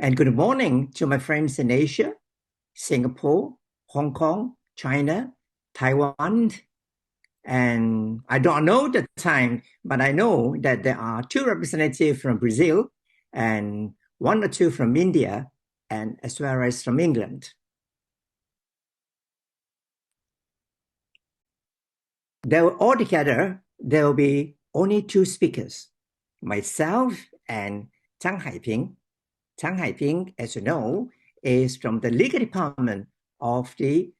And good morning to my friends in Asia, Singapore, Hong Kong, China, Taiwan. And I don't know the time, but I know that there are two representatives from Brazil and one or two from India, and as well as from England. Altogether, there will be only two speakers, myself and Zhang Haiping. Zhang Haiping, as you know, is from the legal department of the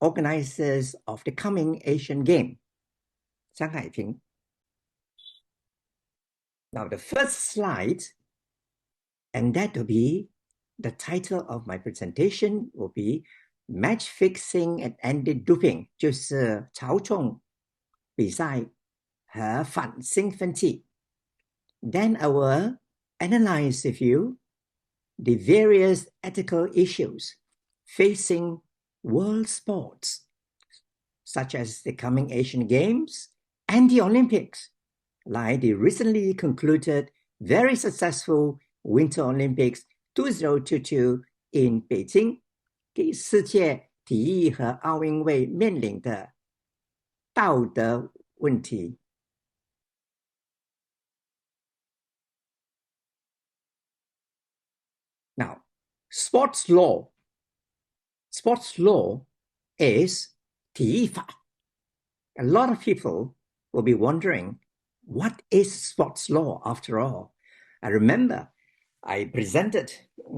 organizers of the coming Asian Game. Zhang Haiping. Now, the first slide, and that will be the title of my presentation will be Match Fixing and Anti-Doping, 就是操纵比赛和反兴奋剂。Then I will analyze with you the various ethical issues facing world sports, such as the coming Asian Games and the Olympics, like the recently concluded very successful Winter Olympics 2022 in Beijing, 给世界体育和奥运会面临的道德问题。Now, sports law is 体育法。A lot of people will be wondering, what is sports law after all? I remember I presented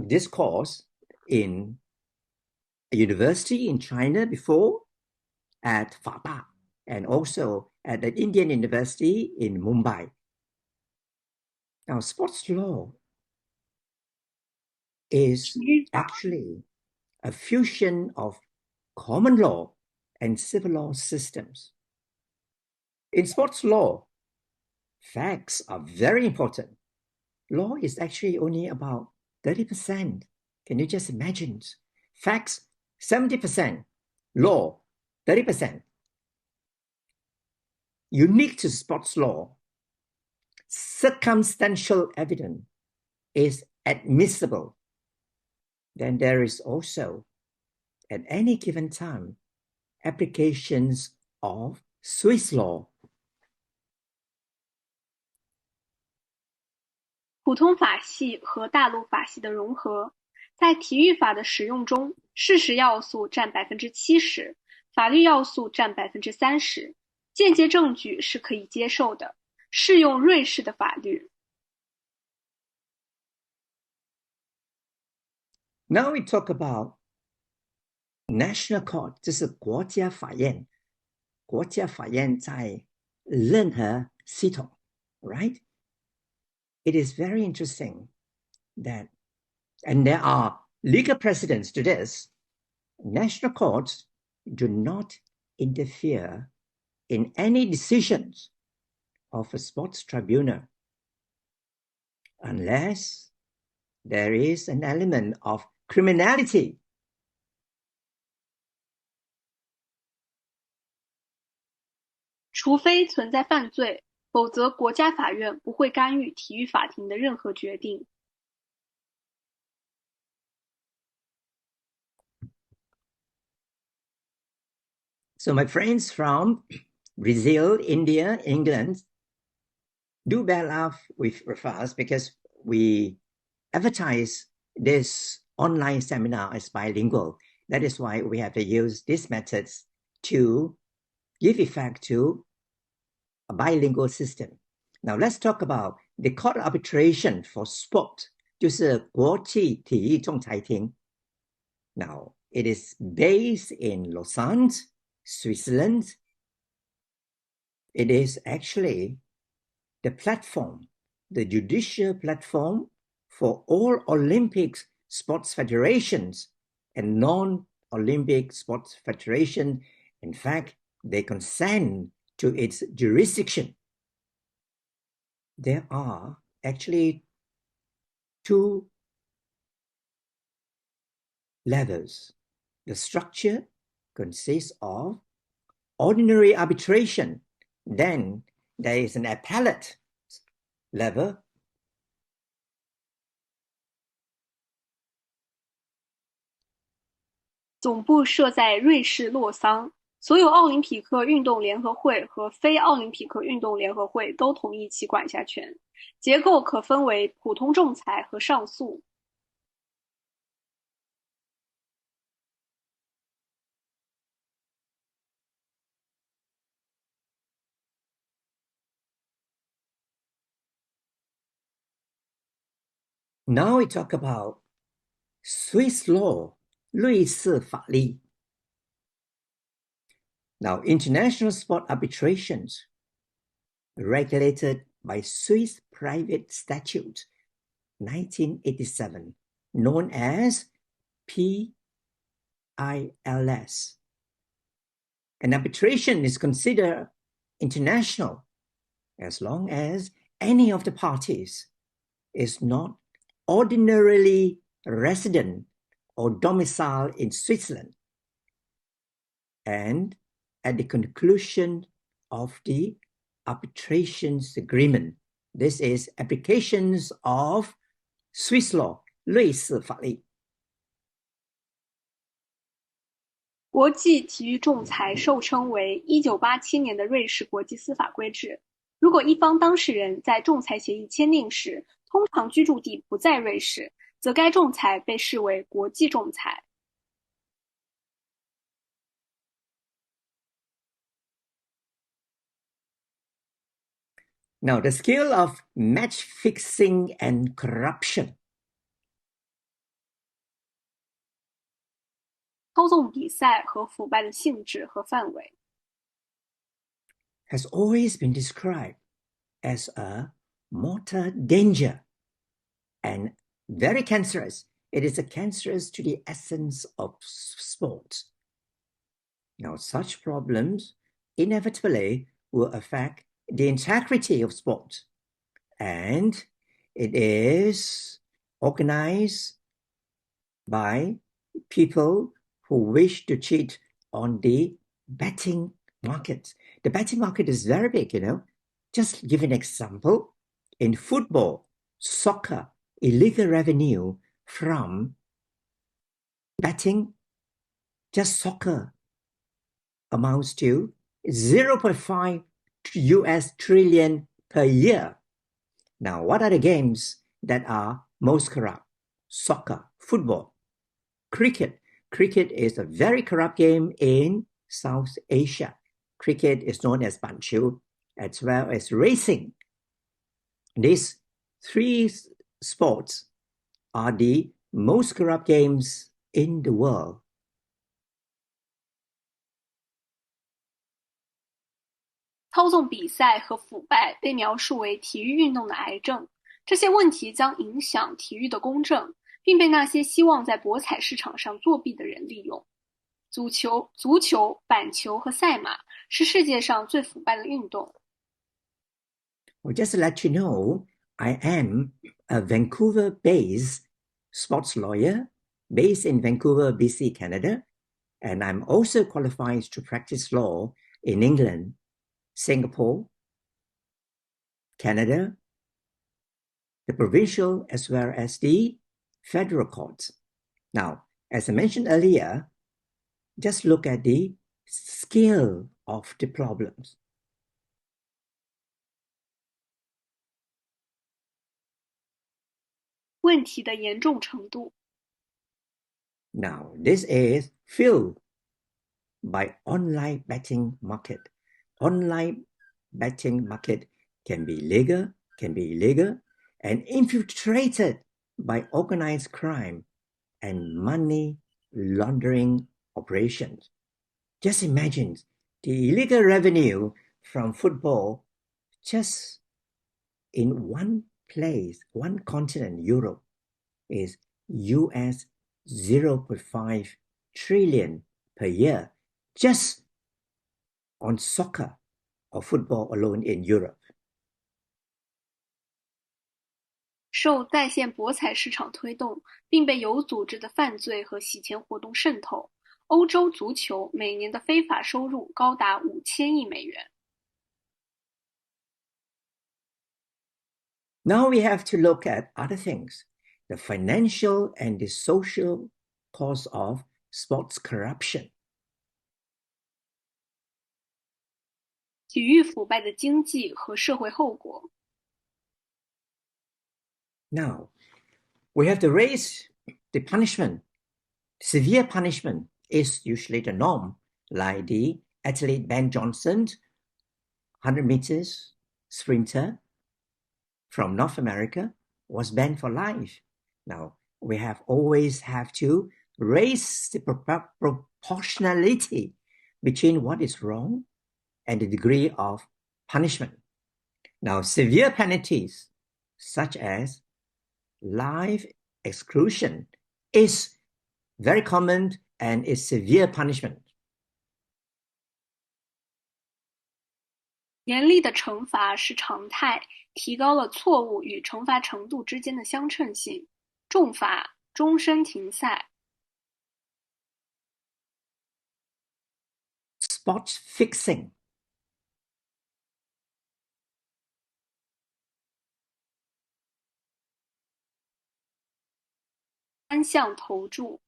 this course in a university in China before at Fada and also at an Indian university in Mumbai. Now, sports law is actually a fusion of common law and civil law systems. In sports law, facts are very important. Law is actually only about 30%. Can you just imagine? Facts, 70%. Law, 30%. Unique to sports law, circumstantial evidence is admissible. Then there is also, at any given time, applications of Swiss law. 普通法系和大陆法系的融合，在体育法的使用中，事实要素占70%，法律要素占30%，间接证据是可以接受的，适用瑞士的法律。Now we talk about national court， 这是国家法院，国家法院在任何系统 ，right? It is very interesting that, and there are legal precedents to this, national courts do not interfere in any decisions of a sports tribunal unless there is an element of criminality. 除非存在犯罪，否则国家法院不会干预体育法庭的任何决定。So my friends from Brazil, India, England, do bear laugh with us because we advertise this online seminar as bilingual. That is why we have to use these methods to give effect to a bilingual system. Now let's talk about the court arbitration for sport, 就是国际体育仲裁庭. Now it is based in Lausanne, Switzerland. It is actually the platform, the judicial platform for all Olympic sports federations and non-Olympic sports federations. In fact, they consent to its jurisdiction. There are actually two levels. The structure consists of ordinary arbitration. Then there is an appellate level. 总部设在瑞士洛桑，所有奥林匹克运动联合会和非奥林匹克运动联合会都同意其管辖权。结构可分为普通仲裁和上诉。Now we talk about Swiss law, 瑞士法律. Now, international sport arbitrations regulated by Swiss Private Statute 1987, known as PILS. An arbitration is considered international as long as any of the parties is not ordinarily resident or domiciled in Switzerland, and at the conclusion of the arbitrations agreement, this is applications of Swiss law, 瑞士法律. 国际体育仲裁受称为1987年的瑞士国际司法规制。如果一方当事人在仲裁协议签订时通常居住地不在瑞士，则该仲裁被视为国际仲裁。Now, the scale of match fixing and corruption. 操纵比赛和腐败的性质和范围 has always been described as a mortar danger and very cancerous. It is a cancerous to the essence of sport. Now, such problems inevitably will affect the integrity of sport, and it is organized by people who wish to cheat on the betting market. The betting market is very big, you know. Just give an example. In football, soccer, illegal revenue from betting, just soccer, amounts to 0.5 US trillion per year. Now, what are the games that are most corrupt? Soccer, football, cricket. Cricket is a very corrupt game in South Asia. Cricket is known as banqiu, as well as racing. These three sports are the most corrupt games in the world. 操纵比赛和腐败被描述为体育运动的癌症，这些问题将影响体育的公正，并被那些希望在博彩市场上作弊的人利用。足球、板球和赛马是世界上最腐败的运动。Well, just to let you know, I am a Vancouver-based sports lawyer based in Vancouver, BC, Canada, and I'm also qualified to practice law in England, Singapore, Canada, the provincial as well as the federal courts. Now, as I mentioned earlier, just look at the scale of the problems. 问题的严重程度。Now, this is fueled by online betting market. Online betting market can be legal, can be illegal, and infiltrated by organized crime and money laundering operations. Just imagine the illegal revenue from football just in one place, one continent, Europe, is US 0.5 trillion per year just on soccer or football alone in Europe. 受在线博彩市场推动，并被有组织的犯罪和洗钱活动渗透，欧洲足球每年的非法收入高达5000亿美元。Now we have to look at other things, the financial and the social cost of sports corruption. 体育腐败的经济和社会后果。Now, we have to raise the punishment. Severe punishment is usually the norm, like the athlete Ben Johnson, 100 meters sprinter from North America, was banned for life. Now, we always have to raise the proportionality between what is wrong and the degree of punishment. Now, severe penalties, such as life exclusion, is very common and is severe punishment. 严厉的惩罚是常态，提高了错误与惩罚程度之间的相称性。重罚、终身停赛。Spot fixing. 单项投注。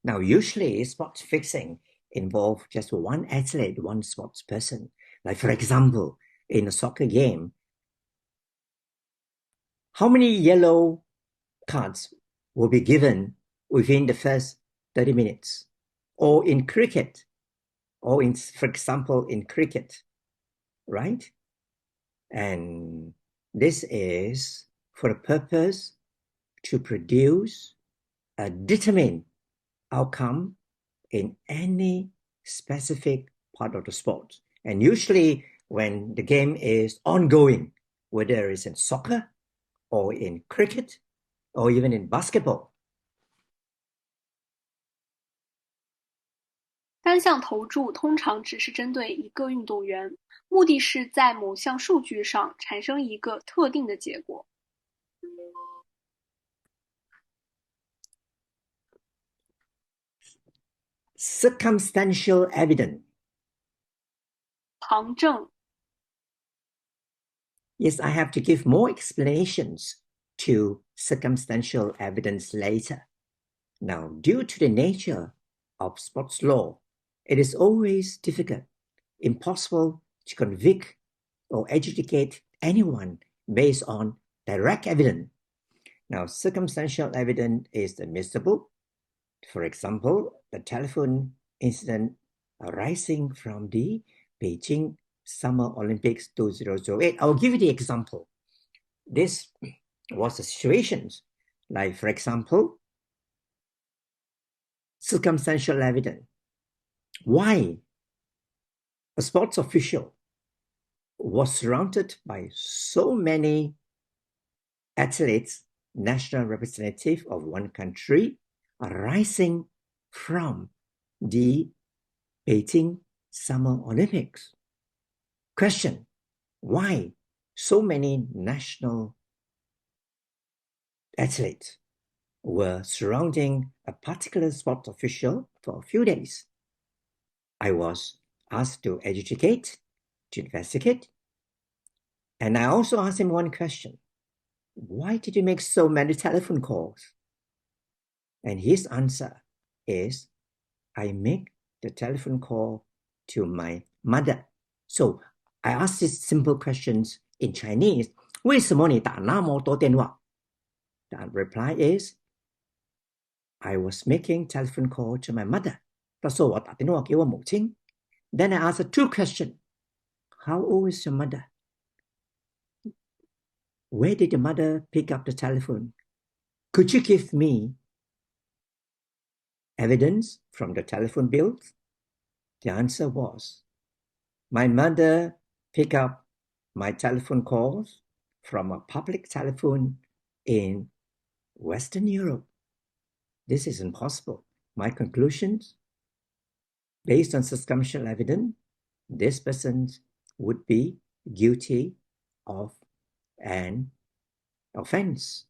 Now, usually spot fixing involves just one athlete, one sports person. Like, for example, in a soccer game, how many yellow cards will be given within the first 30 minutes? Or in cricket, for example, in cricket, right? And this is for the purpose to produce a determined outcome in any specific part of the sport. And usually when the game is ongoing, whether it's in soccer or in cricket or even in basketball. 单项投注通常只是针对一个运动员，目的是在某项数据上产生一个特定的结果。Circumstantial evidence. 旁证。Yes, I have to give more explanations to circumstantial evidence later. Now, due to the nature of sports law, it is always difficult, impossible to convict or adjudicate anyone based on direct evidence. Now, circumstantial evidence is admissible. For example, the telephone incident arising from the Beijing Summer Olympics 2008. I'll give you the example. This was a situation like, for example, circumstantial evidence. Why a sports official was surrounded by so many athletes, national representative of one country, arising from the Beijing Summer Olympics. Question: why so many national athletes were surrounding a particular sport official for a few days? I was asked to educate, to investigate, and I also asked him one question: why did you make so many telephone calls? And his answer is, I make the telephone call to my mother. So I asked these simple questions in Chinese. 为什么你打那么多电话? The reply is, I was making telephone call to my mother. 他说我打电话给我母亲. Then I asked two questions. How old is your mother? Where did your mother pick up the telephone? Could you give me evidence from the telephone bills? The answer was, my mother picked up my telephone calls from a public telephone in Western Europe. This is impossible. My conclusions, based on circumstantial evidence, this person would be guilty of an offense.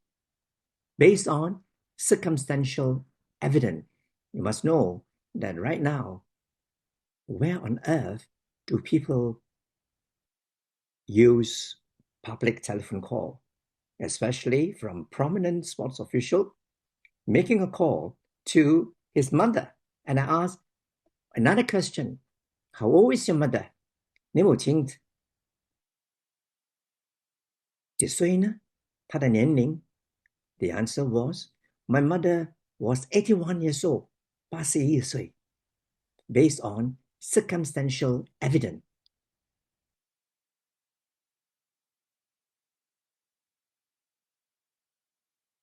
Based on circumstantial evidence, you must know that right now, where on earth do people use public telephone call, especially from prominent sports official making a call to his mother. And I asked another question. How old is your mother? 你母亲几岁呢？她的年龄 The answer was, my mother was 81 years old, 81岁 based on circumstantial evidence.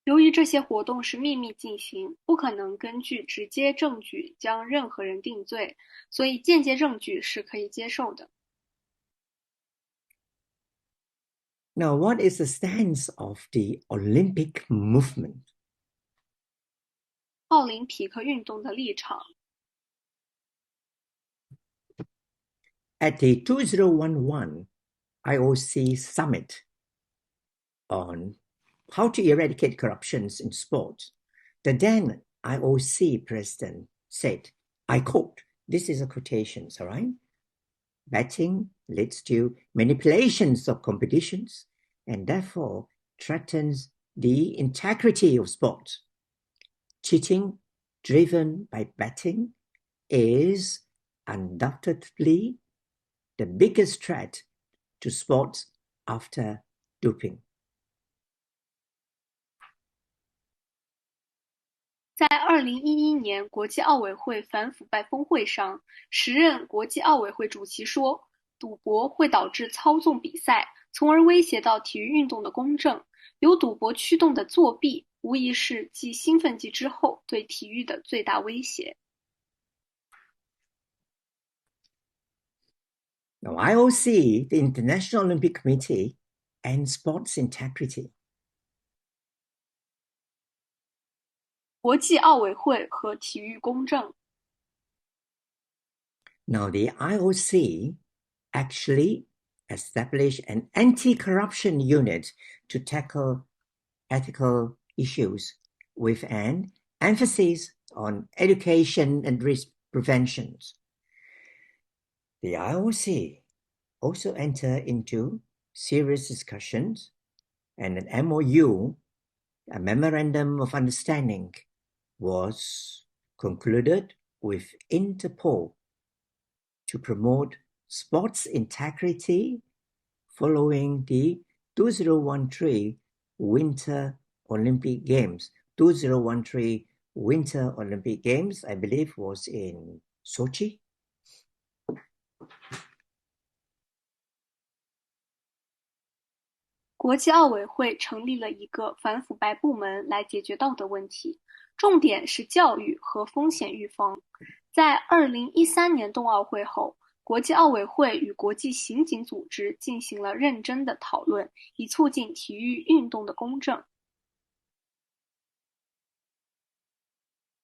由于这些活动是秘密进行，不可能根据直接证据将任何人定罪，所以间接证据是可以接受的。Now, what is the stance of the Olympic movement? 奥林匹克运动的立场。At the 2011 IOC summit on how to eradicate corruptions in sports, the then IOC president said, I quote, this is a quotation, all right? Betting leads to manipulations of competitions and therefore threatens the integrity of sport. Cheating driven by betting is undoubtedly the biggest threat to sports after doping. 在2011年国际奥委会反腐败峰会上，时任国际奥委会主席说，赌博会导致操纵比赛，从而威胁到体育运动的公正。由赌博驱动的作弊，无疑是继兴奋剂之后对体育的最大威胁。Now, IOC, the International Olympic Committee, and sports integrity. 国际奥委会和体育公正。Now, the IOC actually established an anti-corruption unit to tackle ethical issues with an emphasis on education and risk prevention. The IOC also entered into serious discussions and an MOU, a memorandum of understanding, was concluded with Interpol to promote sports integrity following the 2013 Winter Olympic Games. 2013 Winter Olympic Games, I believe, was in Sochi. 国际奥委会成立了一个反腐败部门来解决道德问题，重点是教育和风险预防。在2013年冬奥会后，国际奥委会与国际刑警组织进行了认真的讨论，以促进体育运动的公正。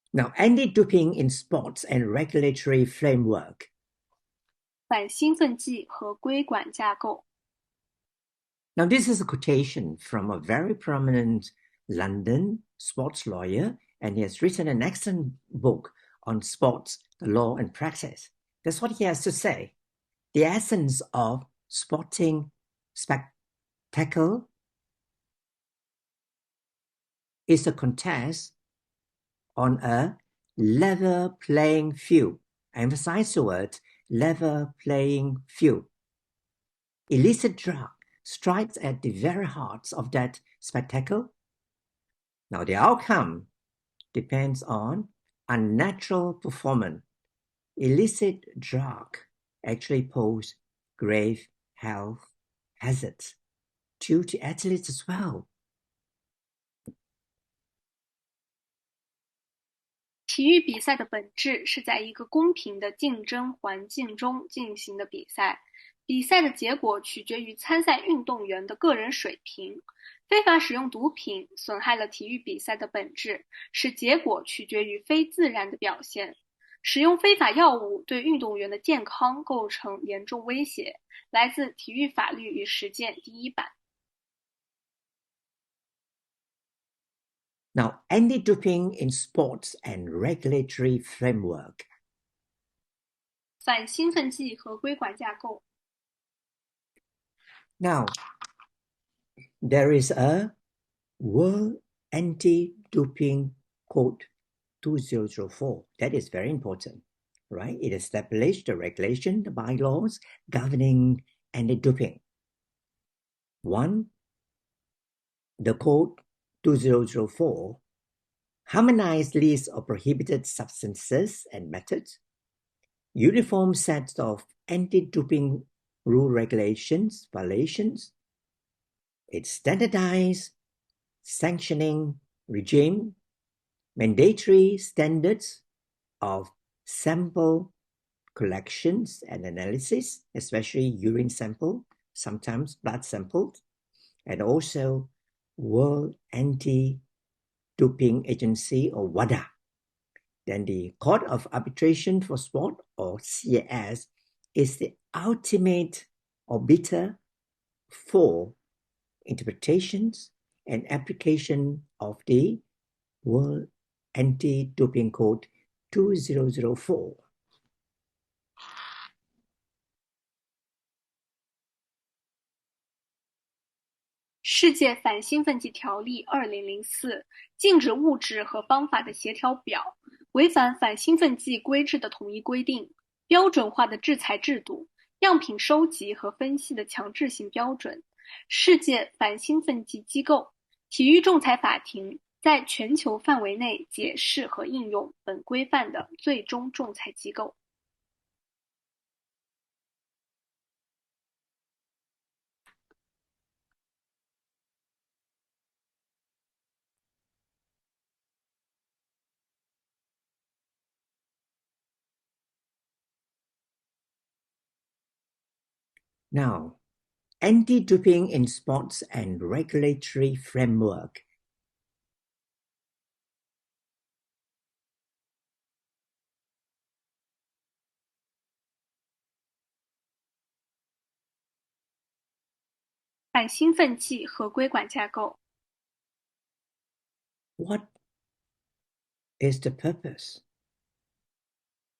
Now, anti-doping in sports and regulatory framework. 反兴奋剂和规管架构。Now, this is a quotation from a very prominent London sports lawyer, and he has written an excellent book on sports, the law and practice. That's what he has to say. The essence of sporting spectacle is a contest on a level playing field. I emphasize the word level playing field. Illicit drug strikes at the very heart of that spectacle. Now, the outcome depends on unnatural performance. Illicit drug actually pose grave health hazards to the athletes as well. 体育比赛的本质是在一个公平的竞争环境中进行的比赛，比赛的结果取决于参赛运动员的个人水平。非法使用毒品损害了体育比赛的本质，使结果取决于非自然的表现。使用非法药物对运动员的健康构成严重威胁。来自《体育法律与实践》第1版。Now, anti-doping in sports and regulatory framework. 反兴奋剂和规管架构。Now, there is a World Anti-Doping Code 2004. That is very important, right? It established the regulation, the bylaws governing anti-doping. One, the code 2004 harmonized list of prohibited substances and methods, uniform sets of anti-doping rule regulations, violations. It standardized sanctioning regime, mandatory standards of sample collections and analysis, especially urine sample, sometimes blood samples, and also World Anti-Doping Agency or WADA. Then the Court of Arbitration for Sport or CAS is the ultimate arbiter for interpretations and application of the World Anti-Doping Code 2004. 世界反兴奋剂条例2004禁止物质和方法的协调表，违反反兴奋剂规制的统一规定，标准化的制裁制度，样品收集和分析的强制性标准。世界反兴奋剂机构体育仲裁法庭在全球范围内解释和应用本规范的最终仲裁机构。Now, anti-doping in sports and regulatory framework.反兴奋剂合规管架构 What is the purpose?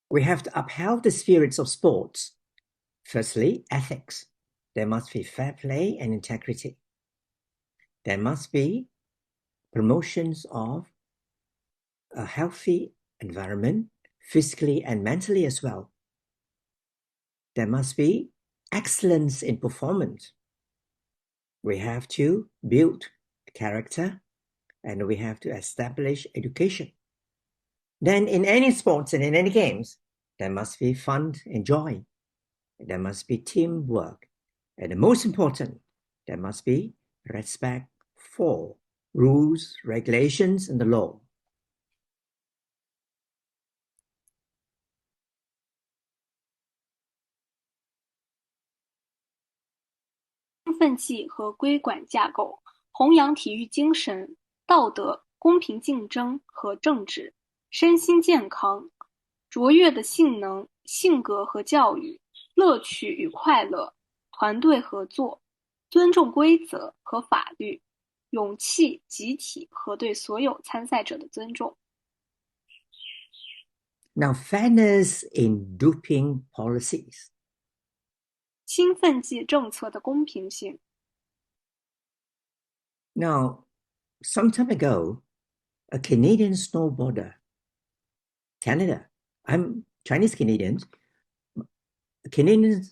We have to uphold the spirits of sports. Firstly, ethics. There must be fair play and integrity. There must be promotions of a healthy environment, physically and mentally as well. There must be excellence in performance. We have to build character and we have to establish education. Then in any sports and in any games, there must be fun and joy. There must be teamwork. And the most important, there must be respect for rules, regulations, and the law. 兴奋剂和规管架构，弘扬体育精神、道德、公平竞争和政治，身心健康，卓越的性能、性格和教育，乐趣与快乐，团队合作，尊重规则和法律，勇气、集体和对所有参赛者的尊重。Now, fairness in doping policies. 兴奋剂政策的公平性。Now, some time ago, a Canadian snowboarder, Canada, I'm Chinese Canadian, a Canadian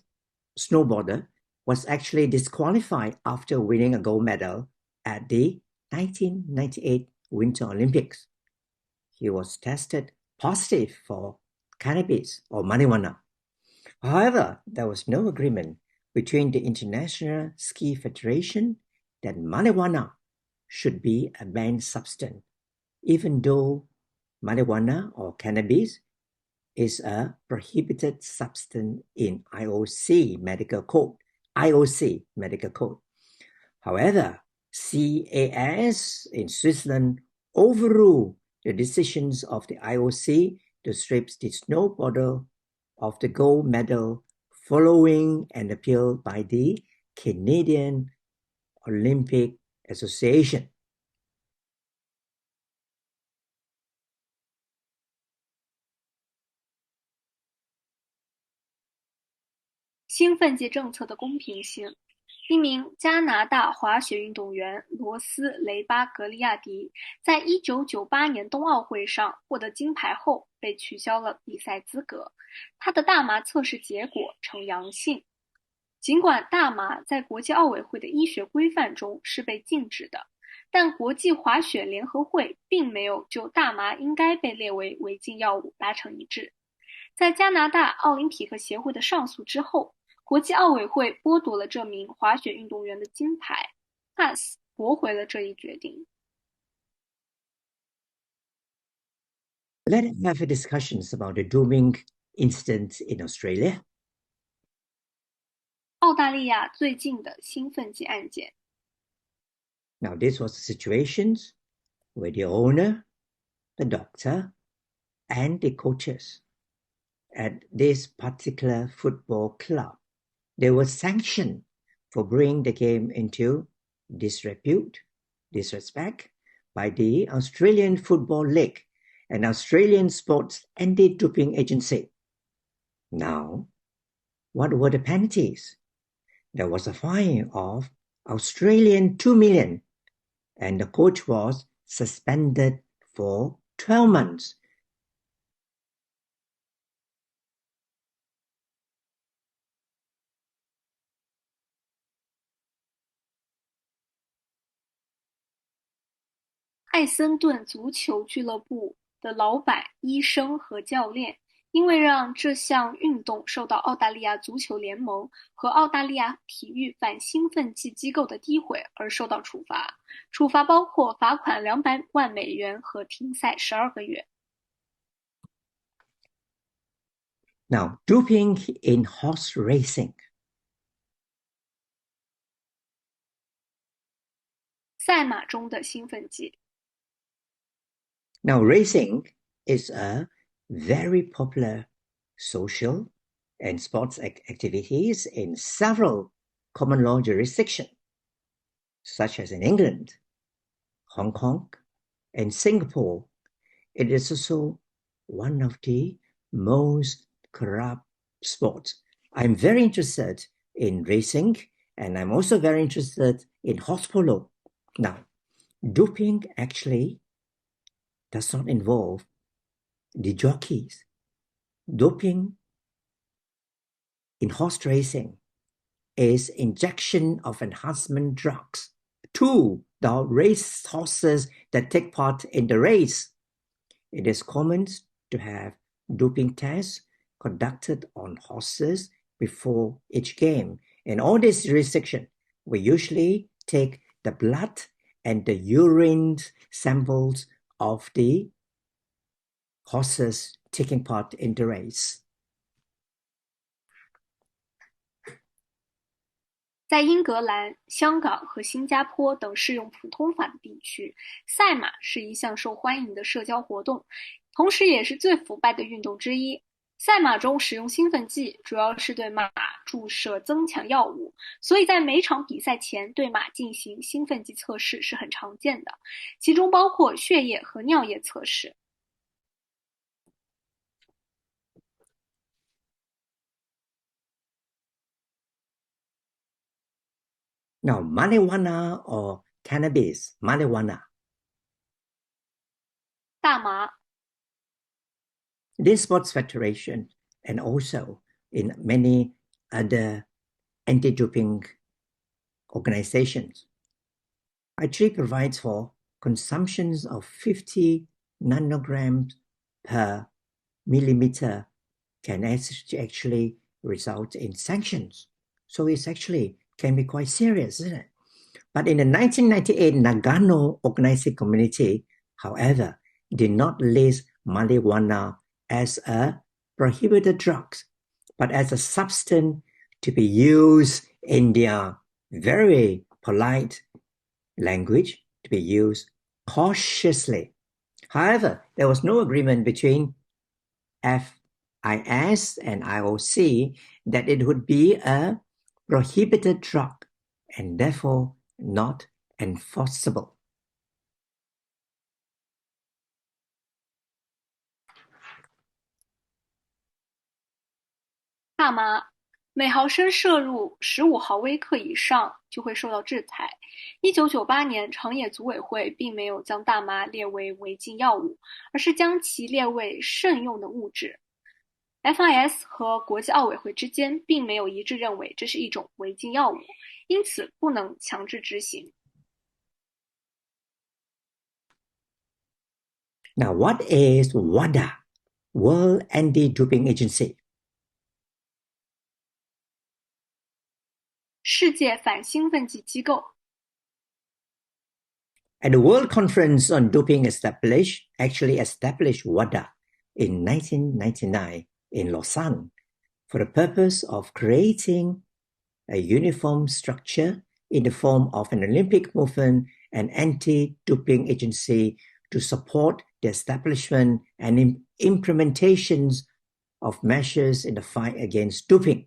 snowboarder was actually disqualified after winning a gold medal at the 1998 Winter Olympics. He was tested positive for cannabis or marijuana. However, there was no agreement between the International Ski Federation that marijuana should be a banned substance, even though marijuana or cannabis is a prohibited substance in IOC medical code. However, CAS in Switzerland overruled the decisions of the IOC to strip the snowboarder of the gold medal following an appeal by the Canadian Olympic Association. 兴奋剂政策的公平性一名加拿大滑雪运动员罗斯·雷巴格利亚迪在1998年冬奥会上获得金牌后被取消了比赛资格，他的大麻测试结果呈阳性。尽管大麻在国际奥委会的医学规范中是被禁止的，但国际滑雪联合会并没有就大麻应该被列为违禁药物达成一致。在加拿大奥林匹克协会的上诉之后，国际奥委会剥夺了这名滑雪运动员的金牌。Haas 驳回了这一决定。Let's have a discussions about the doping incident in Australia. 澳大利亚最近的兴奋剂案件。Now, this was a situation where the owner, the doctor, and the coaches at this particular football club, they were sanctioned for bringing the game into disrepute, disrespect by the Australian Football League and Australian Sports Anti-Doping Agency. Now, what were the penalties? There was a fine of Australian 2 million, and the coach was suspended for 12 months. 艾森顿足球俱乐部的老板、医生和教练因为让这项运动受到澳大利亚足球联盟和澳大利亚体育反兴奋剂机构的诋毁而受到处罚，处罚包括罚款200万美元和停赛12个月。Now, doping in horse racing. 赛马中的兴奋剂。Now, racing is a very popular social and sports activities in several common law jurisdictions, such as in England, Hong Kong, and Singapore. It is also one of the most corrupt sports. I'm very interested in racing, and I'm also very interested in horse polo. Now, doping actually does not involve the jockeys. Doping in horse racing is injection of enhancement drugs to the race horses that take part in the race. It is common to have doping tests conducted on horses before each game. In all these jurisdictions, we usually take the blood and the urine samples of the horses taking part in the race. 在英格兰、香港和新加坡等适用普通法的地区，赛马是一项受欢迎的社交活动，同时也是最腐败的运动之一。赛马中使用兴奋剂，主要是对马注射增强药物，所以在每场比赛前对马进行兴奋剂测试是很常见的，其中包括血液和尿液测试。Now, marijuana or cannabis, marijuana. 大麻。This sports federation and also in many other anti-doping organizations actually provides for consumptions of 50 nanograms per millimeter can actually result in sanctions. So it's actually can be quite serious, isn't it? But in the 1998 Nagano organizing community, however, did not list marijuana as a prohibited drug, but as a substance to be used in their very polite language, to be used cautiously. However, there was no agreement between FIS and IOC that it would be a prohibited drug and therefore not enforceable. 大麻每毫升摄入15毫微克以上就会受到制裁。1998年，长野组委会并没有将大麻列为违禁药物，而是将其列为慎用的物质。FIS 和国际奥委会之间并没有一致认为这是一种违禁药物，因此不能强制执行。Now, what is WADA, World Anti-Doping Agency? 世界反兴奋剂机构 At the World Conference on Doping actually established WADA in 1999 in Lausanne for the purpose of creating a uniform structure in the form of an Olympic movement and anti-doping agency to support the establishment and implementations of measures in the fight against doping.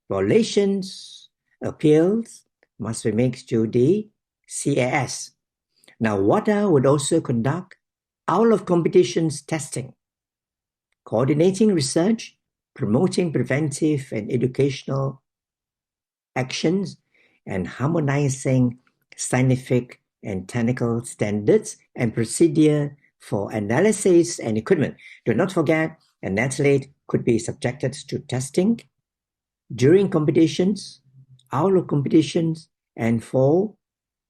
Violations, appeals must be made to the CAS. Now, WADA would also conduct out-of-competitions testing, coordinating research, promoting preventive and educational actions, and harmonizing scientific and technical standards and procedure for analysis and equipment. Do not forget, an athlete could be subjected to testing during competitions, out of competitions, and for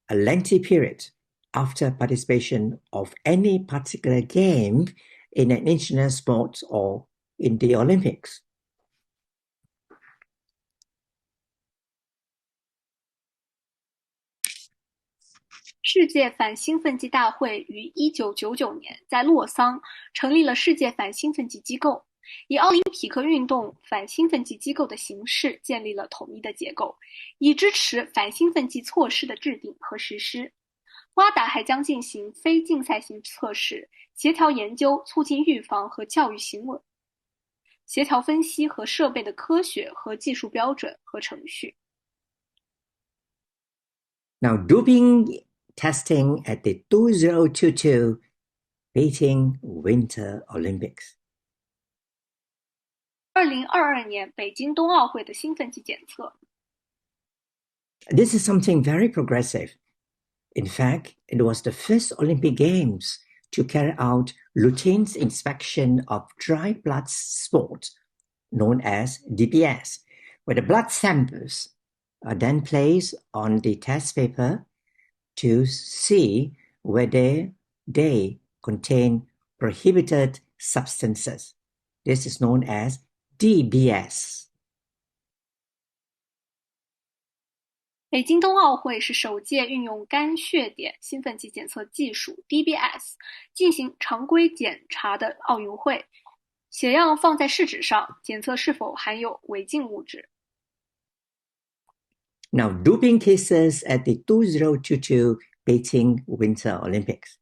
a lengthy period after participation of any particular game in an international sport or in the Olympics. 世界反兴奋剂大会于1999年在洛桑成立了世界反兴奋剂机构，以奥林匹克运动反兴奋剂机构的形式建立了统一的结构，以支持反兴奋剂措施的制定和实施。WADA还将进行非竞赛性测试，协调研究，促进预防和教育行为，协调分析和设备的科学和技术标准和程序。Now, doping testing at the 2022 Beijing Winter Olympics. 2022年北京冬奥会的兴奋剂检测。This is something very progressive. In fact, it was the first Olympic Games to carry out routine inspection of dry blood sports, known as DBS, where the blood samples are then placed on the test paper to see whether they contain prohibited substances. This is known as DBS. 北京冬奥会是首届运用干血点兴奋剂检测技术 DBS 进行常规检查的奥运会。血样放在试纸上，检测是否含有违禁物质。Now, doping cases at the 2022 Beijing Winter Olympics.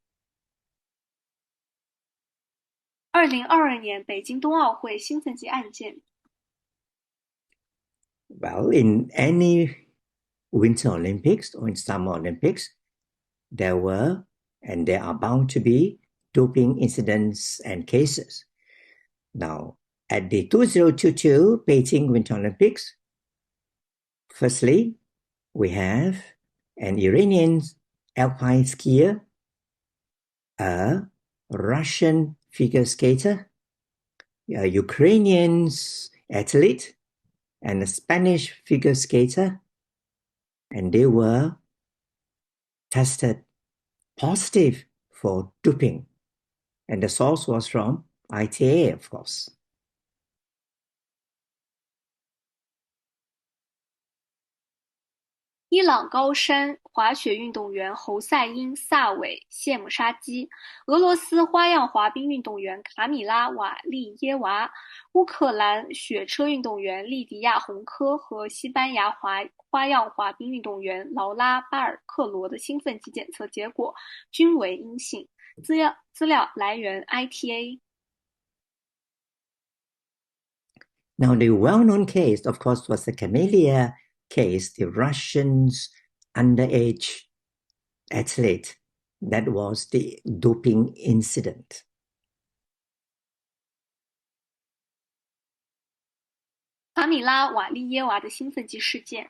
2022年北京冬奥会兴奋剂案件。Well, in any Winter Olympics or in Summer Olympics, there were and there are bound to be doping incidents and cases. Now, at the 2022 Beijing Winter Olympics, firstly, we have an Iranian alpine skier, a Russian figure skater, a Ukrainian athlete, and a Spanish figure skater, and they were tested positive for doping. And the source was from ITA, of course. 伊朗高山滑雪运动员侯赛因·萨韦谢姆沙基，俄罗斯花样滑冰运动员卡米拉·瓦利耶娃，乌克兰雪车运动员利迪亚·洪科和西班牙花样滑冰运动员劳拉·巴尔克罗的兴奋剂检测结果均为阴性。资料来源 ITA。 Now, the well-known case, of course, was the Camellia case, the Russian underage athlete. That was the doping incident. 。卡米拉·瓦利耶娃的兴奋剂事件。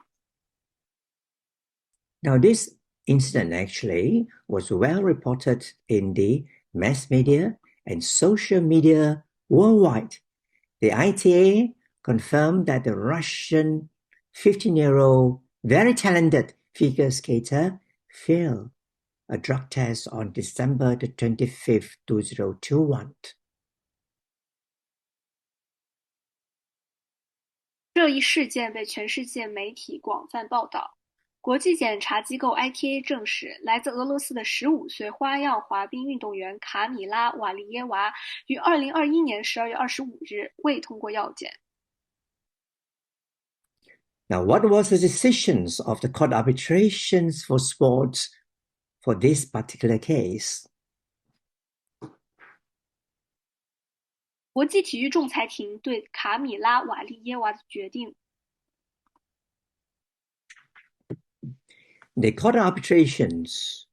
Now, this incident actually was well reported in the mass media and social media worldwide. The ITA confirmed that the Russian 15-year-old, very talented figure skater failed a drug test on December the 25th, 2021. 这一事件被全世界媒体广泛报道。国际检察机构 ITA 证实，来自俄罗斯的15岁花样滑冰运动员卡米拉·瓦利耶娃于2021年12月25日未通过药检。Now, what was the decisions of the court arbitrations for sports for this particular case? 国际体育仲裁庭对卡米拉·瓦利耶娃的决定。The court arbitrations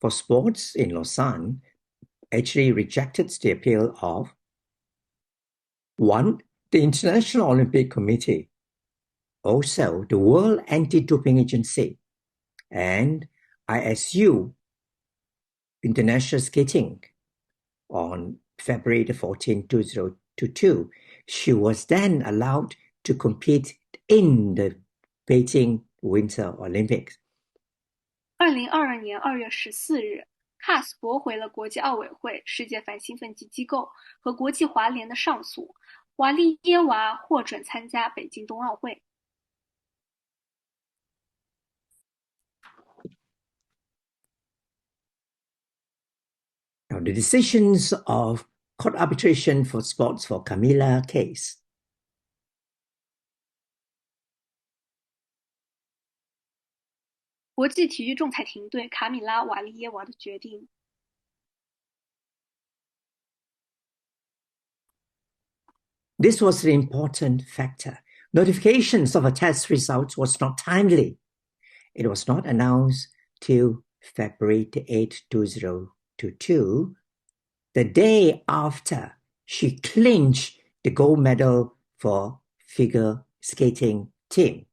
for sports in Lausanne actually rejected the appeal of 1. The International Olympic Committee, also the World Anti-Doping Agency, and ISU, International Skating, on February the 14th, 2022. She was then allowed to compete in the Beijing Winter Olympics. 2022年2月14日 ，CAS 驳回了国际奥委会、世界反兴奋剂机构和国际滑联的上诉，瓦利耶娃获准参加北京冬奥会。Now, the decisions of court arbitration for sports for Camilla case. 国际体育仲裁庭对卡米拉·瓦利耶娃的决定。This was an important factor. Notifications of a test result was not timely. It was not announced till February 8, 2022, the day after she clinched the gold medal for figure skating team.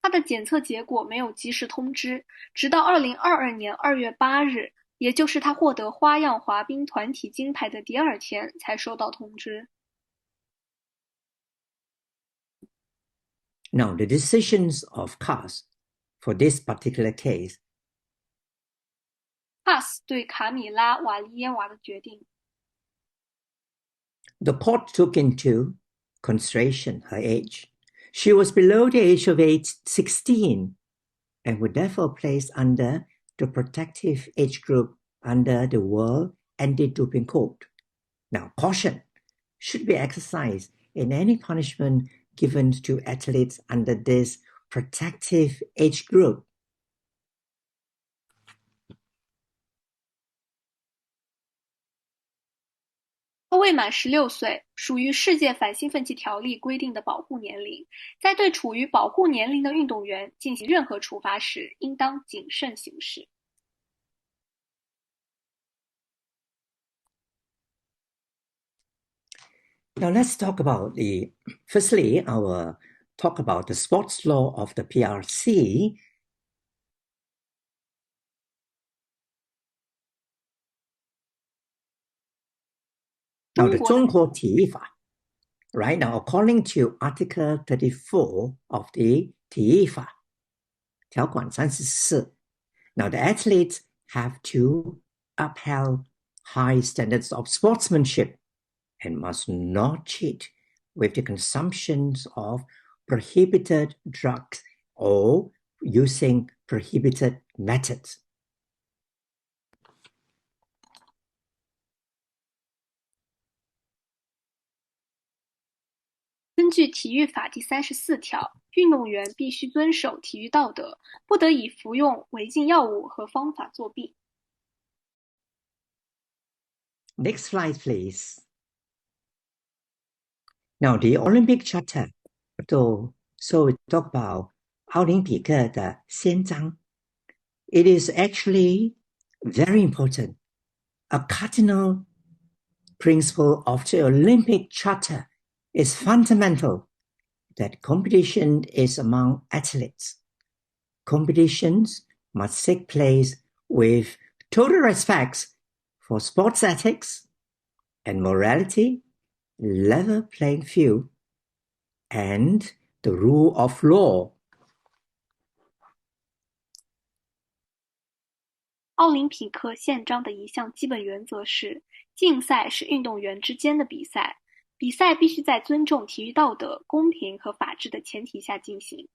他的检测结果没有及时通知，直到2022年2月8日，也就是他获得花样滑冰团体金牌的第二天，才收到通知。Now, the decisions of CAS for this particular case. CAS 对卡米拉·瓦利耶娃的决定。The court took into consideration her age. She was below the age of 16 and would therefore placed under the protective age group under the World Anti-Doping Code. Now, caution should be exercised in any punishment given to athletes under this protective age group. 他未满16岁，属于世界反兴奋剂条例规定的保护年龄，在对处于保护年龄的运动员进行任何处罚时，应当谨慎行事。Now let's talk about firstly, our talk about the sports law of the PRC. now the 中国体育法 right now, according to Article 34 of the 体育法条款34, now the athletes have to uphold high standards of sportsmanship and must not cheat with the consumptions of prohibited drugs or using prohibited methods. 根据体育法第34条，运动员必须遵守体育道德，不得以服用违禁药物和方法作弊。Next slide, please. Now, the Olympic Charter. So we talk about 奥林匹克的宪章. It is actually very important, a cardinal principle of the Olympic Charter is fundamental, that competition is among athletes. Competitions must take place with total respect for sports ethics and morality, level playing field, and the rule of law. 奥林匹克宪章的一项基本原则是，竞赛是运动员之间的比赛，比赛必须在尊重体育道德、公平和法治的前提下进行。